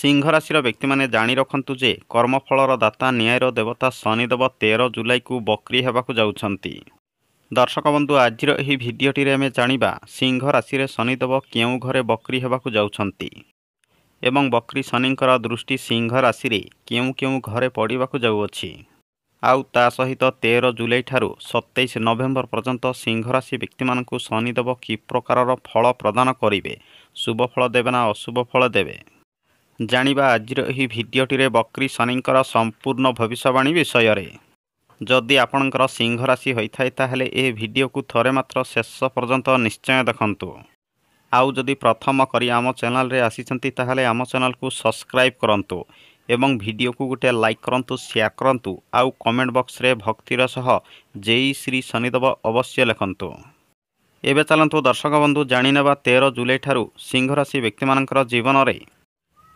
सिंह राशि व्यक्ति मैंने जाणी रखु जे कर्मफलर दाता न्यायर देवता शनिदेव 13 जुलाई को बकरी होगाकू जाउछंती। दर्शक बंधु आज भिडटी आम जाना सिंह राशि शनिदेव केउ घरे बकरी होगाकू जाउछंती एवं बकरी शनिंकर दृष्टि सिंह राशि केउ केउ घरे पड़ाकू जाऊँगी। आउ ता सहित 13 जुलाई ठारू 27 नवेम्बर पर्यंत सिंह राशि व्यक्ति मानक शनिदेव कि प्रकार फल प्रदान करेंगे, शुभ फल देवे ना अशुभ फल देवे जानिबा आज भिडटी बकरी शनिंकर संपूर्ण भविष्यवाणी विषय रे। जदि आपणकर सिंह राशि होता है ताहले ए वीडियो को थरे मात्र शेष पर्यंत निश्चय देखंतु। आउ जदि प्रथम करी आम चैनल रे आसीचंती ताहले आम चैनल को सब्सक्राइब करंतु एवं वीडियो को गोटे लाइक करंतु, शेयर करंतु, आउ कमेंट बॉक्स रे भक्तिर सह जय श्री शनिदेव अवश्य लिखंतु। एबे चलंतु दर्शक बंधु जानिनेबा 13 जुलाई ठारू सिंह राशि व्यक्ति मानकर जीवन रे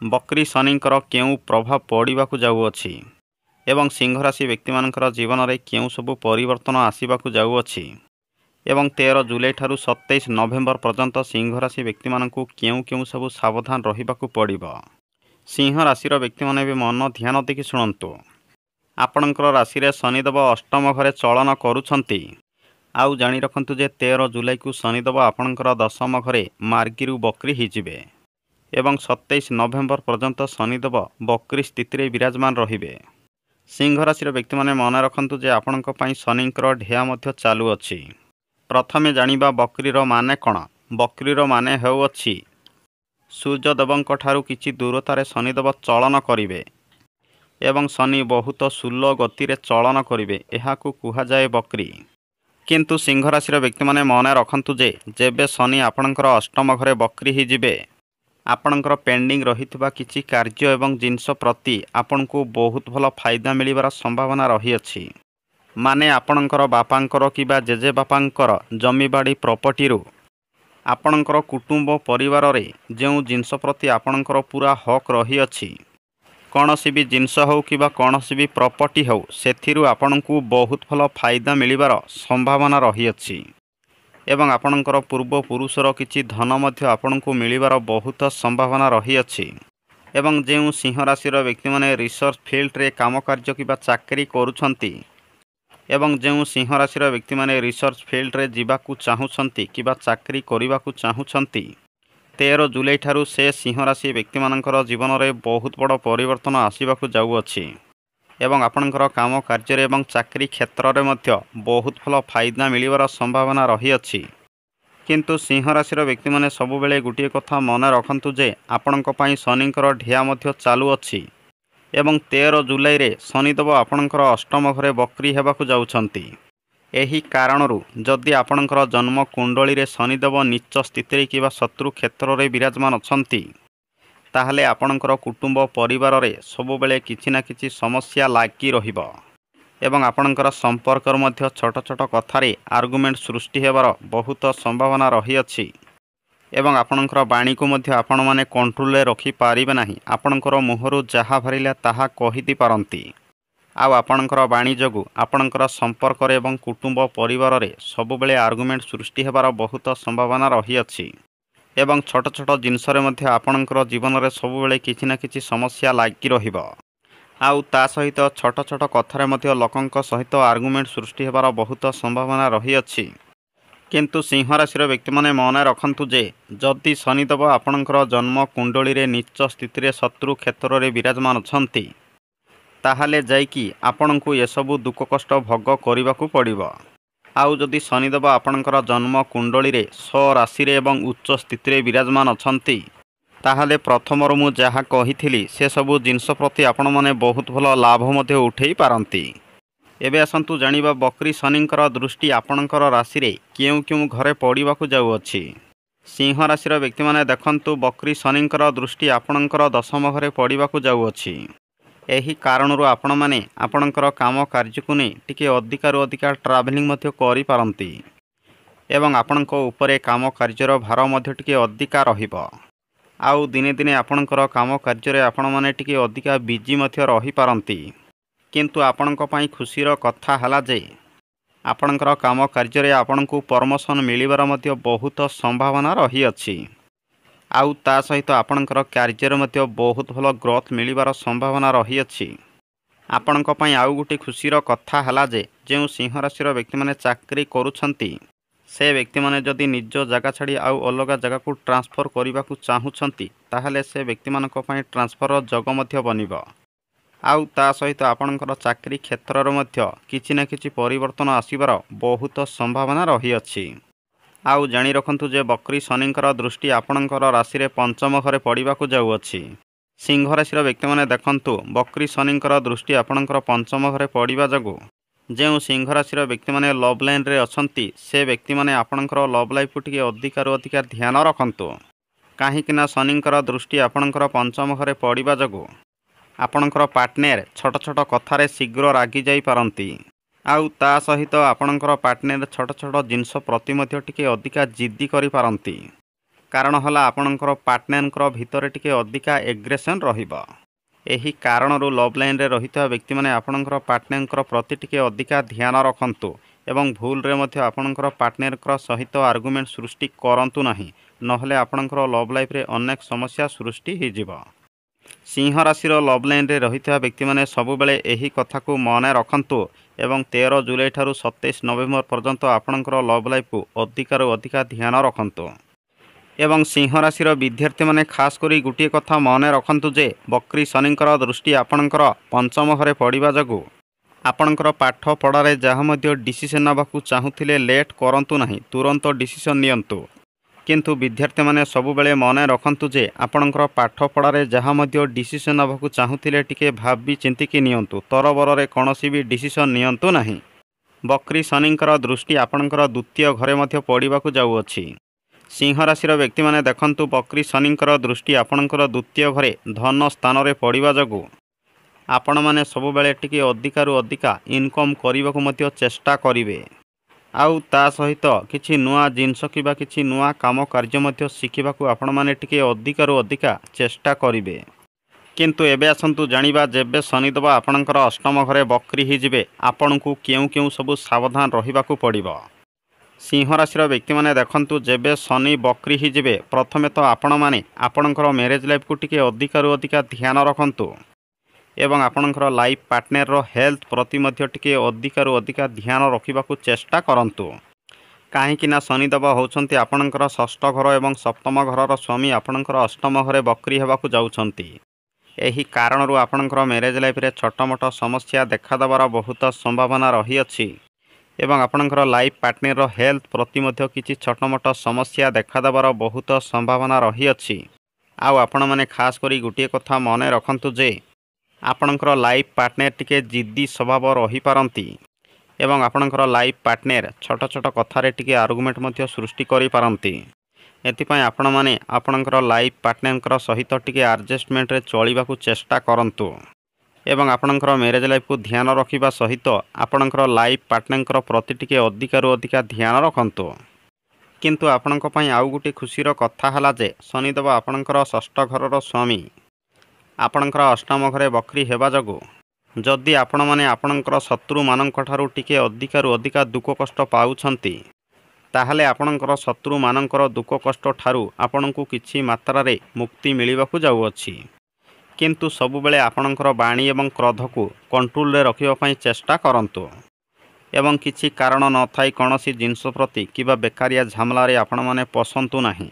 बकरी शनिंकर केउ प्रभाव पड़ाकू जाऊँगी एवं सिंह राशि व्यक्ति मानकर जीवन में केउ सबु परिवर्तन आसवाक जाऊँगी एवं 13 जुलाई ठारू 27 नवेम्बर पर्यंत सिंह राशि व्यक्ति मानक केउ केउ सबु सावधान रहिबाकू पड़िबो। सिंह राशि व्यक्ति माने भी मन ध्यान देकी शुणु। आपणकर राशि रे शनिदेव अष्टम घरे चलन करुछंती। आउ जानी रखंतु जे 13 जुलाई को शनिदेव आपणकर दशम घरे मार्गिरु बकरी हिजिबे एवं 27 नवेम्बर पर्यंत शनिदेव बकरी स्थिति रे विराजमान रहिबे। सिंह राशि व्यक्ति माने मन रखंतु जे आपणक पई शनिंकर ढेया मध्य चालू अछि। प्रथमे जानिबा बकरीर माने कण। बकरीर माने हेउअछि सूर्यदेवंक ठारू किछि दूरतारे शनिदेव चलन करिवे एवं शनि बहुत सुल गति रे चलन करिवे, एहाकू कुहा जाए बकरी। किंतु सिंह राशि व्यक्ति माने मन रखंतु जे जेबे शनि आपणकर अष्टम घरे बकरी ही जिबे आपणकर पेंडिंग रहितबा किछि कार्य एवं जिनस प्रति आपनकू बहुत भल फायदा मिलिबार संभावना रही अछि। माने आपणकर बापांकर किबा जेजे बापांकर जमीबाड़ी प्रॉपर्टी रु आपणकर कुटुंब परिवार रे जेउ जिनस प्रति आपणकर पूरा हक रही अछि, कौनसी भी जिनस हो किबा कौनसी भी प्रॉपर्टी हो सेथिरु आपणकू बहुत भल फायदा मिलिबार संभावना रही अछि एवं आपणकर पूर्व पुरुषर किछि धन मध्य आपणकू मिलिबार बहुत संभावना रही अछि। एवं जेउ सिंह राशि व्यक्ति माने रिसर्च फील्ड रे काम कार्य किबा चाकरी करूछंती एवं जेउ सिंह राशि व्यक्ति माने रिसर्च फील्ड रे जिबाकू चाहुछंती किबा चाकरी करिबाकू चाहुछंती 13 जुलाई ठारू से सिंह राशि व्यक्ति मानकर जीवन में बहुत बड़ परिवर्तन आसवाक जाऊँगी एवं आपणकर काम कार्य एवं चाकरी क्षेत्र में मध्य बहुत भल फायदा मिलिबार संभावना रही अछि। किंतु सिंह राशि व्यक्ति माने सबुबेले गोटे कथा मन रखंतु जे आपणक पई शनिंकर ढेया मध्य चालू अछि एवं 13 जुलाई रे शनिदेव आपणकर अष्टम घरे बकरी हेबाकू जाउछंती। एही कारणरू जदि आपणकर जन्म कुंडली रे शनिदेव नीच स्थिति रे किबा शत्रु क्षेत्र रे विराजमान अछंती ताहले आपणकर कुटुंब परिवार रे सबुबेले किछि ना किछि समस्या लागी रहिबो एवं आपणकर संपर्क मध्य छोट छोट कथारे आर्गुमेंट सृष्टि हेबार बहुत संभावना रही अछि एवं आपणकर बाणी को मध्य आपण माने कंट्रोल रे रखि पारिबे नाही। आपणकर मुहरु जहा भरिला ताहा कहिदि पारंती। आउ आपणकर बाणी जगु आपणकर संपर्क रे एवं कुटुंब परिवार रे सबुबेले आर्गुमेंट सृष्टि हेबार बहुत संभावना रही अछि एवं छोट छोट जिनस रे मध्य आपणकर जीवन रे सबुबेले किछि ना किछि समस्या लागी रहिबो। आउ ता सहित छोट छोट कथारे मध्य लोकंक सहित आर्गुमेंट सृष्टि हेबार बहुत संभावना रही अछि। किंतु सिंह राशि व्यक्ति माने मन रखंतु जे जदि शनिदेव आपणकर जन्म कुंडली रे नीच स्थिति रे शत्रु क्षेत्र रे विराजमान अछंती ताहाले जाइकी आपणकू एसबु दुख कष्ट भोग करिबाकू पड़िबो। आउ जदि शनिदेव आपणकर जन्म कुंडली रे स्वराशि रे एवं उच्च स्थिति रे विराजमान अछंती ताहाले प्रथमरु मु जहा कहिथिली से सबु जिनस प्रति आपण माने बहुत भल लाभ मध्य उठेई पारंती। एबे आसंतु जानिबा बकरी शनिंकर दृष्टि आपणकर राशि रे केउ केउ घरे पड़ाकू जाऊँगी। सिंह राशि व्यक्ति माने देखंतु बकरी शनिंकर दृष्टि आपणकर दशम घरे पड़ाकू जाऊँगी। एही कारणरू आपण माने आपणकर काम कार्य को नहीं टिके अधिकारु अधिका ट्रावेलिंग मध्य करि पारंती एवं आपणक उपरे काम कार्यर भार मध्य टिके अधिका रहिबो। आउ दिने दिने आपणकर काम कार्य आपण माने टिके अधिका बिजी मध्य रहि पारंती। किंतु आपणक पई खुशीर कथा हला जे आपणकर काम कार्य आपणकू प्रमोशन मिलिबार मध्य बहुत संभावना रही अछि। आउ ता सहित आपणकर कार्यर मध्य बहुत भल ग्रोथ मिलिबार संभावना रही। आपणक पई आउ गोटे खुशीर कथा हला जे जो सिंह राशि व्यक्ति माने चाकरी करुछंती से व्यक्ति माने जदि निज जगह छाड़ी आउ अलग जगह को ट्रांसफर करने को चाहूँगी ताहले से व्यक्ति मानक पई ट्रांसफर जग मध्य बनिबो। आउ ता सहित आपणकर चाकरी क्षेत्र मध्य किछि ना किछि परिवर्तन आसिबार बहुत संभावना रही अछि। आउ जानी रखंतु जे बकरी शनिंकर दृष्टि आपणकर राशि रे पंचम घरे पड़िबाकु जाउअछि। सिंह राशि व्यक्ति माने देखंतु बकरी शनिंकर दृष्टि आपणकर पंचम घरे पड़िबा जगु जो सिंह राशि व्यक्ति माने लव लाइन रे अछंती से व्यक्ति माने आपणकर लव लाइफ को टिके अधिकार अधिकार ध्यान रखंतु काहीकिना शनिंकर दृष्टि आपणकर पंचम घरे पड़िबा जगु आपणकर पार्टनर छोट छोट कथारे शीघ्र रागी जाई पारंती। आउ ता सहित आपणकर पार्टनर छोट छोट जिनस प्रति मध्य टिके अधिका जिद्दी करि पारंती कारण हला आपणकर पार्टनर भितर टिके अधिका एग्रेशन रहिबा। एही कारणरू लव लाइन रे रहिता व्यक्ति माने आपणकर पार्टनर प्रति टिके अधिका ध्यान रखंतु एवं भूल रे मध्य आपणकर पार्टनर सहित आर्गुमेंट सृष्टि करंतु नाही नहले आपणकर लव लाइफ रे अनेक समस्या सृष्टि हो जिवो। सिंह राशि लव लाइन रे रहिता व्यक्ति माने सबु बेले एही कथा को मने रखंतु एवं 13 जुलाई ठारू 27 नवेम्बर पर्यंत आपणकर लव लाइफ को अधिकारु अधिका ध्यान रखंतु। एवं सिंह राशि विद्यार्थी माने खास करी गोटे कथा मने रखंतु जे बकरी शनिंकर दृष्टि आपणकर पंचम घरे पड़िबा जगु आपणकर पाठ पढ़ारे जहाँ मध्य डिसीजन नबाकू चाहूथिले लेट करंतु नाही तुरंत डिसीजन नियंतु। किंतु विद्यार्थी माने सबु बेले मने रखंतु जे आपणकर पाठ पढ़ारे जहाँ मध्य डिसीजन नबाकू चाहूथिले टिके भाबी चिंतिकी नियंतु तरबରରେ कौनसी भी डिसीजन नियंतु नाही। बकरी शनिंकर दृष्टि आपणकर द्वितीय घरे मध्य पड़िबाकू जाउअछि। सिंह राशि व्यक्ति माने देखंतु बकरी शनिंकर दृष्टि आपणकर द्वितीय घरे धन स्थान रे पड़िबा जगु आपण माने सबु बेले टिके अधिकारु अधिका इनकम करबाकू मध्य चेष्टा करिवे। आउ ता सहित किछि नुआ जिनस किबा किछि नुआ काम कार्य मध्य शिखिबाकू आपण माने टिके अधिकारु अधिका चेष्टा करिवे। किंतु एबे आसंतु जानिबा जेबे शनिदेव आपणकर अष्टम घरे बकरी ही जिवे आपणकू केउ केउ सबु सावधान रहिबाकू पड़िबो। सिंह राशि व्यक्ति माने देखंतु जेबे शनि बकरी ही जिवे प्रथमे तो आपण माने आपणकर मैरिज लाइफ को टिके अधिकारु अधिका ध्यान रखंतु एवं आपणकर लाइफ पार्टनर रो हेल्थ प्रति मध्य टिके अधिकारु अधिका ध्यान रखिबाकू चेष्टा करंतु काहीकिना शनिदेव होउछंती आपणकर षष्ठ घर एवं सप्तम घरर स्वामी आपणकर अष्टम घरे बकरी हेबाकू जाउछंती। एही कारणरू आपणकर मैरिज लाइफ रे छोट मोट समस्या देखा देबार बहुत संभावना रही अछि एवं आपणकर लाइफ पार्टनर रो हेल्थ प्रति मध्य किछि छोट मोट समस्या देखा देबार बहुत संभावना रही अछि। आउ आपण माने खास करी गोटे कथा मने रखंतु जे आपणकर लाइफ पार्टनर टिके जिद्दी स्वभाव रही पारंती एवं आपणकर लाइफ पार्टनर छोट छोट कथारे टिके आर्गुमेंट मध्य सृष्टि करि पारंती। एथिपाई आपण माने आपणकर लाइफ पार्टनर सहित टिके एडजस्टमेंट रे चलिबाकू चेष्टा करंतु एवं आपणकर मैरिज लाइफ को ध्यान रखिबा सहित आपणकर लाइफ पार्टनर प्रति टिके अधिकारु अधिका ध्यान रखंतु। किंतु आपणक पई आउ गोटे खुशीर कथा हला जे शनिदेव आपणकर षष्ठ घरर स्वामी आपणकर अष्टम घरे बकरी हेबा जगु जदि आपण माने आपणकर शत्रु मानक ठारू टिके अधिकारु अधिका दुख कष्ट पाउछंती ताहले आपणकर शत्रु मानकर दुख कष्ट ठारू आपणकू किछि मात्रा रे मुक्ति मिलिबाकू जाउअछि। किंतु सबु बेले आपणकर बाणी एवं क्रोध को कंट्रोल रे रखिबा पई चेष्टा करंतु एवं किछि कारण न थाई कोनोसी जिनस प्रति किबा बेकारिया झमला रे आपण माने पसंतु नाही।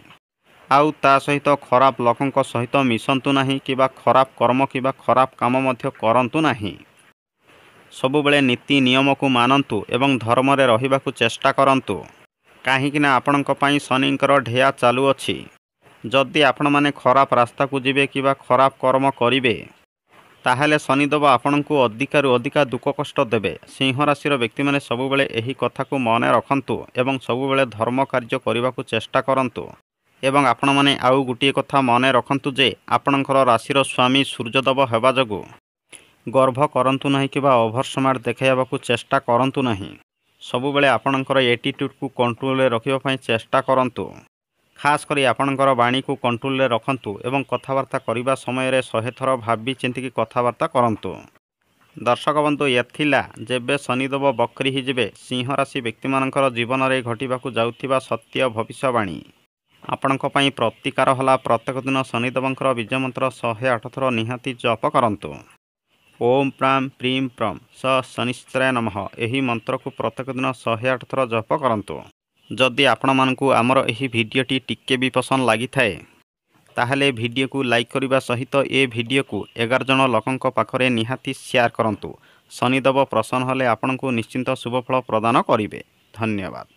आउ ता सहित खराब लोकंक सहित मिसंतु नाही किबा खराब कर्म किबा खराब काम मध्य करंतु नाही। सबु बेले नीति नियम को मानंतु एवं धर्म रे रहिबाकू चेष्टा करंतु काहीकिना आपणक पई शनिंकर ढेया चालू अछि। जदि आपण माने खराब रास्ता को जिबे किबा खराब कर्म करिवे ताहले शनिदेव आपणकू अधिकारु अधिका दुख कष्ट देबे। सिंह राशि व्यक्ति माने सबु बेले एही कथा को मने रखंतु एवं सबु बेले धर्म कार्य करिबाकू चेष्टा करंतु एवं आपण माने आउ गुटिए कथा मने रखंतु जे आपणकर राशिर स्वामी सूर्यदेव हेबा जगु गर्भ करंतु नाही किबा ओभर स्मार्ट देखाइबाकू चेष्टा करंतु नाही। सबु बेले आपणकर एटीट्यूड को कंट्रोल रे रखिबा पई चेष्टा करंतु खास करी आपणकर बाणी को कंट्रोल रे रखंतु एवं कथावार्ता करिबा समय रे 100 थर भाबी चिंतिकी कथावार्ता करंतु। दर्शक बंधु एथिला जेबे शनिदेव बकरी ही जिबे सिंह राशि व्यक्ति मानकर जीवन रे घटिबाकू जाउथिबा सत्य भविष्यवाणी ଆପଣଙ୍କ ପାଇଁ ପ୍ରତିକାର ହେଲା ପ୍ରତ୍ୟେକ ଦିନ ଶନିଦେବଙ୍କର ବୀଜ ମନ୍ତ୍ର 108 ଥର ନିହାତି ଜପ କରନ୍ତୁ। ଓମ୍ ପ୍ରାମ୍ ପ୍ରିମ୍ ପ୍ରମ୍ ସ ଶନିଶ୍ଚରାୟ ନମଃ ଏହି ମନ୍ତ୍ରକୁ ପ୍ରତ୍ୟେକ ଦିନ 108 ଥର ଜପ କରନ୍ତୁ। ଯଦି ଆପଣମାନଙ୍କୁ ଆମର ଏହି ଭିଡ଼ିଓଟି ଟିକେ ବି ପସନ୍ଦ ଲାଗିଥାଏ ତାହେଲେ ଭିଡ଼ିଓକୁ ଲାଇକ୍ କରିବା ସହିତ ଏ ଭିଡ଼ିଓକୁ 11 ଜଣ ଲୋକଙ୍କ ପାଖରେ ନିହାତି ସେୟାର କରନ୍ତୁ। ଶନିଦେବ ପ୍ରସନ୍ନ ହେଲେ ଆପଣଙ୍କୁ ନିଶ୍ଚିନ୍ତ ଶୁଭଫଳ ପ୍ରଦାନ କରିବେ। ଧନ୍ୟବାଦ।